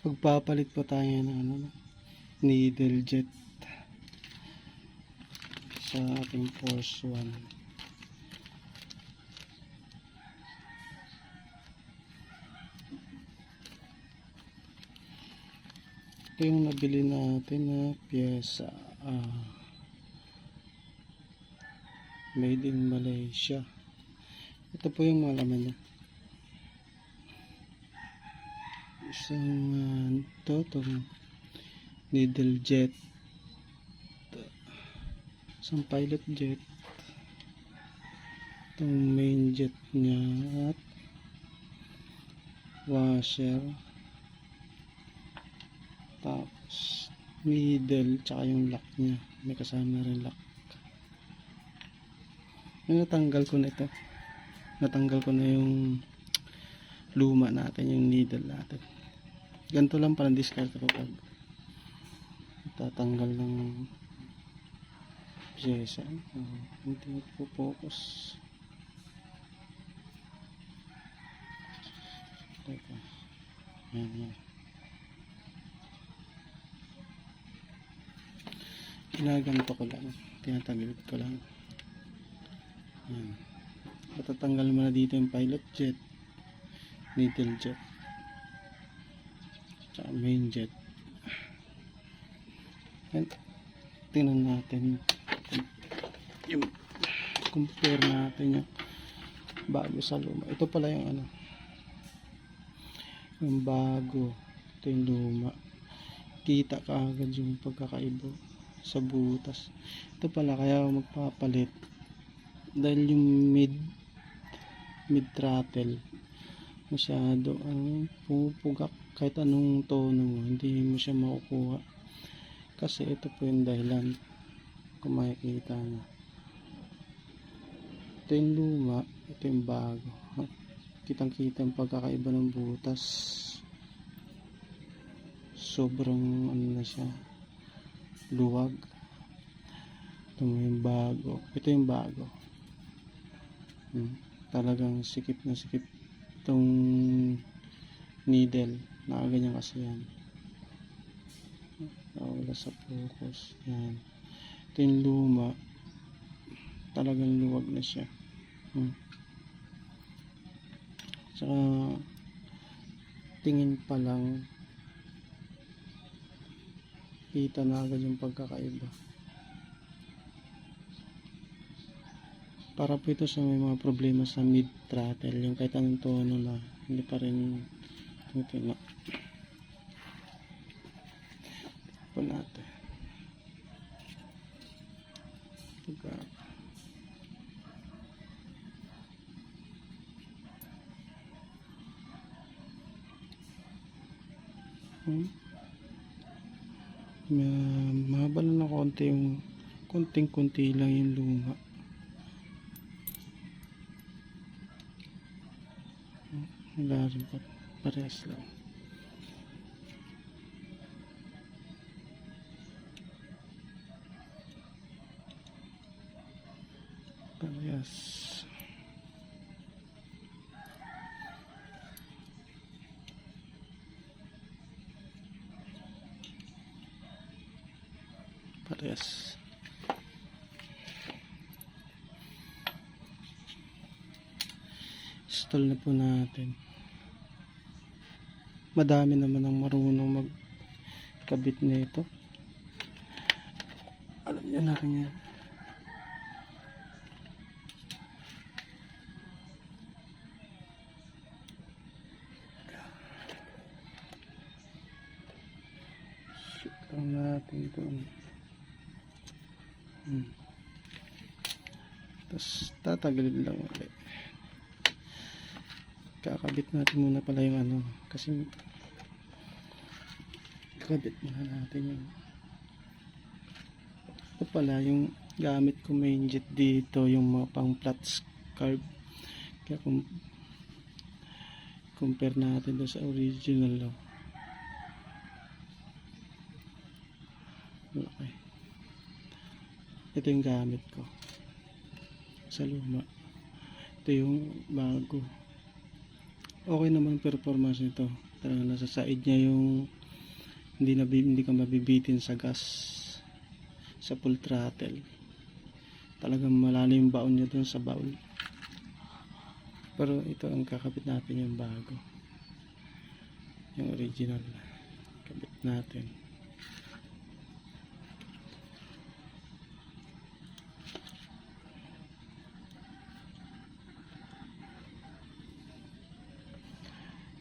Magpapalit po tayo ng needle jet sa ating Force 1. Ito yung nabili natin na pyesa, made in Malaysia. Ito po yung mga laman niya. Isang itong needle jet, isang pilot jet, itong main jet niya at washer, tapos needle, tsaka yung lock niya, may kasama rin lock. Natanggal ko na ito, natanggal ko na yung luma natin, yung needle natin. Ganito lang pala discard ko pag tatanggal ng pyesa. Hindi po focus. Teka. Yan. Ginaganto ko lang. Tinatagilid ko lang. Yan. Matatanggal mo na dito yung pilot jet, needle jet, tsaka main jet. And tingnan natin yung compare natin yung bago sa luma. Ito pala yung yung bago, ito yung luma. Kita ka agad yung pagkakaiba sa butas. Ito pala kaya magpapalit dahil yung mid throttle masyado pupugak, kahit anong tono mo hindi mo siya makukuha. Kasi ito po yung dahilan, kung makikita nyo. Ito yung luma, ito yung bago. Kitang kita yung pagkakaiba ng butas. Sobrang na siya, luwag. Ito yung bago, ito yung bago. Talagang sikip na sikip itong needle, nakaganyan kasi yan. Wala sa focus. Yan. Ito yung luma, talagang luwag na siya. Saka tingin pa lang kita na agad yung pagkakaiba. Para po ito sa may mga problema sa mid throttle, yung kahit anong tono na hindi pa rin tingnan po natin. Mahaba lang na konti, yung konting-kunti lang yung luma. Wala rin pa, parehas lang. Parehas. Parehas. Install na po natin. Madami naman ang marunong magkabit nito. Alam niyo na rin yan. Shoot lang natin ito. Tapos tatagilid lang ulit. Kakabit natin muna pala yung kasi kakabit muna natin yung ito pala yung gamit ko main jet dito, yung mga pang flat carb. Kaya compare natin doon sa original. Okay. Ito yung gamit ko sa luma, ito yung bago. Okay naman performance nito, talagang nasa side niya yung hindi ka mabibitin sa gas sa full throttle. Talagang malalim yung baon niya dun sa bowl. Pero ito ang kakabit natin yung bago, yung original kabit natin.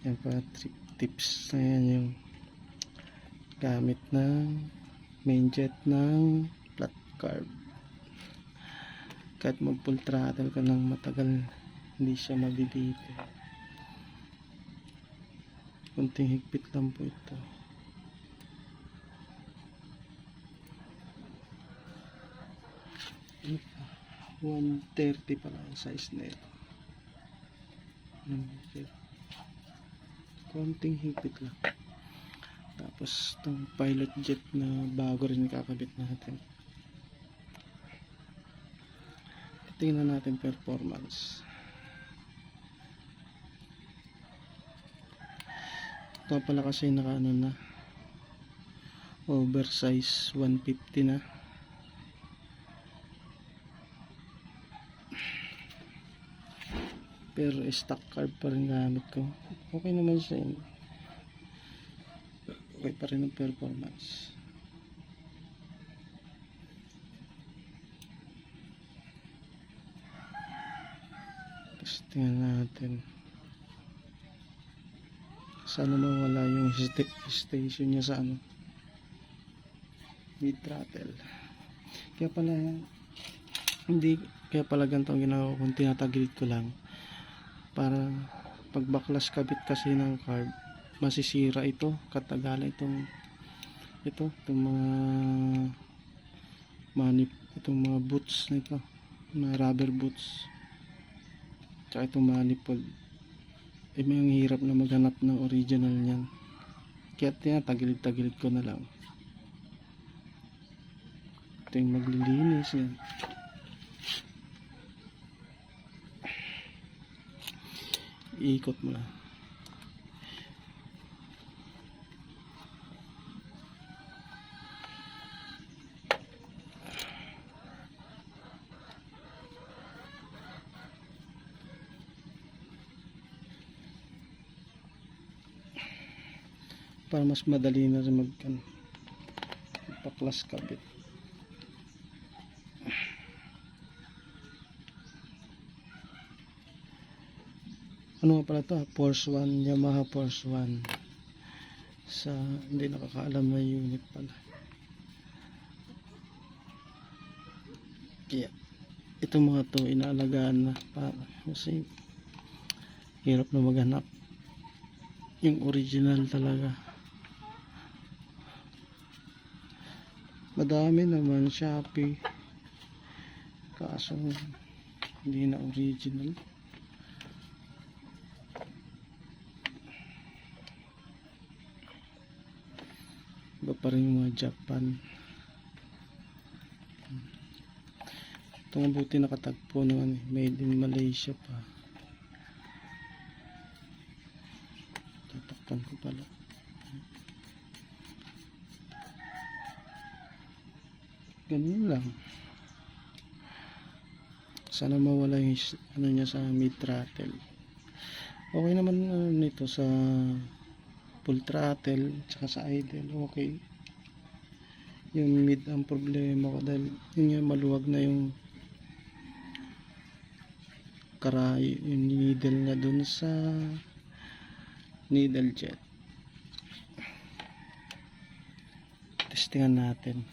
Yan pa tips na yan, yung gamit ng main jet ng flat carb. Kahit mag full throttle ka ng matagal, hindi siya mabibitin. Kunting higpit lang po ito. Ano pa? 130 pala ang size na ito. Konting higpit lang. Tapos itong pilot jet na bago rin kakabit natin. Tingnan natin performance. Ito pala kasi naka ano na, oversize 150 na. Pero stock carb pa rin gamit ko. Okay naman siya. Okay pa rin ang performance. Tapos tingnan natin. Sana mawala yung station niya sa ano, mid throttle. Kaya pala ganito ang ginagawa kung tinatagilid ko lang, para pag baklas kabit kasi ng carb, masisira ito, katagalan itong mga boots nito, mga rubber boots, tsaka itong manifold. May hirap na maghanap ng original niyan, kaya tagilid ko na lang. Ito yung maglilinis yan. Iikot mo lang. Para mas madali na rin magpaklas kabit. Ano nga pala ito? Force 1, Yamaha Force 1. Sa hindi nakakaalam na unit pala. Kaya itong mga to inaalagaan na, kasi hirap na maghanap yung original talaga. Madami naman Shopee, kaso hindi na original. Iba pa rin yung mga Japan. Ito nga buti nakatagpo naman, made in Malaysia pa. Tatakpan ko pala. Ganun lang. Sana mawala yung ano niya sa mid throttle. Okay naman nito sa full throttle tsaka sa idle, okay. Yung mid ang problema ko, dahil yun yung maluwag na yung karay, yung needle niya dun sa needle jet. Testingan natin.